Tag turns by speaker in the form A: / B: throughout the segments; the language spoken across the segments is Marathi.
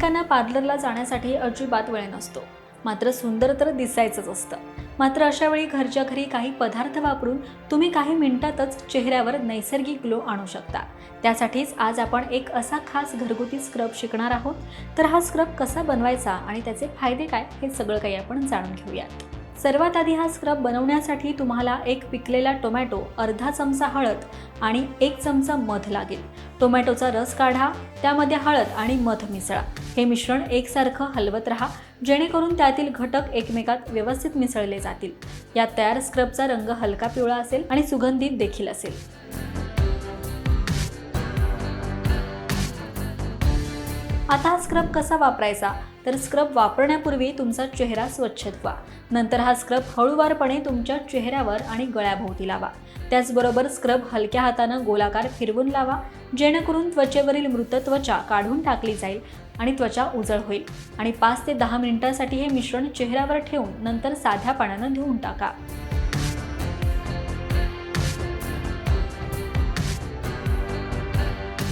A: अनेकांना पार्लरला जाण्यासाठी अजिबात वेळ नसतो, मात्र सुंदर तर दिसायचंच असतं। मात्र अशा वेळी घरच्या घरी काही पदार्थ वापरून तुम्ही काही मिनिटातच चेहऱ्यावर नैसर्गिक ग्लो आणू शकता। त्यासाठीच आज आपण एक असा खास घरगुती स्क्रब शिकणार आहोत। तर हा स्क्रब कसा बनवायचा आणि त्याचे फायदे काय हे सगळं काही आपण जाणून घेऊयात। सर्वात आधी हा स्क्रब बनवण्यासाठी तुम्हाला एक पिकलेला टोमॅटो, अर्धा चमचा हळद आणि 1 चमचा मध लागेल। टोमॅटोचा रस काढा, त्यामध्ये हळद आणि मध मिसळा। हे मिश्रण एकसारखं हलवत राहा, जेणेकरून त्यातील घटक एकमेकात व्यवस्थित मिसळले जातील। या तयार स्क्रबचा रंग हलका पिवळा असेल आणि सुगंधित देखील असेल। आता हा स्क्रब कसा वापरायचा, तर स्क्रब वापरण्यापूर्वी तुमचा चेहरा स्वच्छ धुवा। नंतर हा स्क्रब हळूवारपणे तुमच्या चेहऱ्यावर आणि गळ्याभोवती लावा। त्याचबरोबर स्क्रब हलक्या हातानं गोलाकार फिरवून लावा, जेणेकरून त्वचेवरील मृत त्वचा काढून टाकली जाईल आणि त्वचा उजळ होईल। आणि 5 ते 10 मिनिटांसाठी हे मिश्रण चेहऱ्यावर ठेवून नंतर साध्या पाण्यानं धुवून टाका।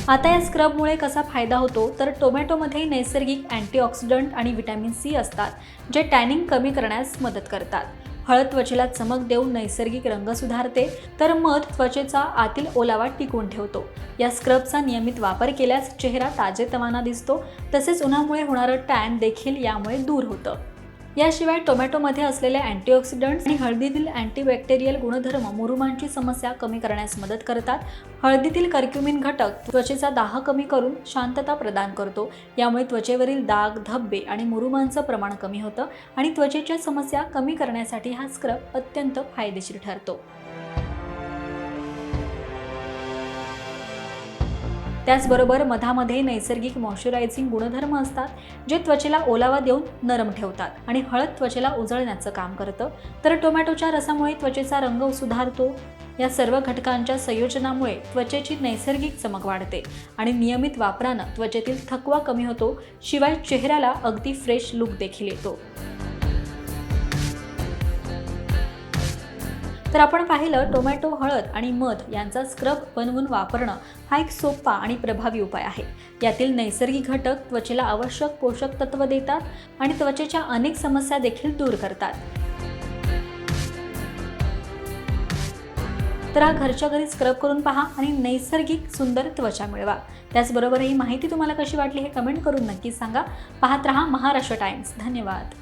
A: आता या स्क्रबमुळे कसा फायदा होतो, तर टोमॅटोमध्ये नैसर्गिक अँटीऑक्सिडंट आणि व्हिटॅमिन सी असतात, जे टॅनिंग कमी करण्यास मदत करतात। हळद त्वचेला चमक देऊन नैसर्गिक रंग सुधारते, तर मध त्वचेचा आतील ओलावा टिकवून ठेवतो। या स्क्रबचा नियमित वापर केल्यास चेहरा ताजेतवाना दिसतो, तसेच उन्हामुळे होणारं टॅन देखील यामुळे दूर होतं। याशिवाय टोमॅटोमध्ये असलेले अँटीऑक्सिडंट्स आणि हळदीतील अँटीबॅक्टेरियल गुणधर्म मुरुमांची समस्या कमी करण्यास मदत करतात। हळदीतील कर्क्युमिन घटक त्वचेचा दाह कमी करून शांतता प्रदान करतो। यामुळे त्वचेवरील डाग, धब्बे आणि मुरुमांचं प्रमाण कमी होतं आणि त्वचेच्या समस्या कमी करण्यासाठी हा स्क्रब अत्यंत फायदेशीर ठरतो। त्याचबरोबर मधामध्ये नैसर्गिक मॉइश्चरायझिंग गुणधर्म असतात, जे त्वचेला ओलावा देऊन नरम ठेवतात आणि हळद त्वचेला उजळण्याचं काम करतं, तर टोमॅटोच्या रसामुळे त्वचेचा रंग सुधारतो। या सर्व घटकांच्या संयोजनामुळे त्वचेची नैसर्गिक चमक वाढते आणि नियमित वापरानं त्वचेतील थकवा कमी होतो, शिवाय चेहऱ्याला अगदी फ्रेश लुक देखील येतो। तर आपण पाहिलं, टोमॅटो, हळद आणि मध यांचा स्क्रब बनवून वापरणं हा एक सोपा आणि प्रभावी उपाय आहे। यातील नैसर्गिक घटक त्वचेला आवश्यक पोषक तत्व देतात आणि त्वचेच्या अनेक समस्या देखील दूर करतात। तर हा घरच्या घरी स्क्रब करून पहा आणि नैसर्गिक सुंदर त्वचा मिळवा। त्याचबरोबर ही माहिती तुम्हाला कशी वाटली हे कमेंट करून नक्की सांगा। पाहत रहा महाराष्ट्र टाइम्स। धन्यवाद।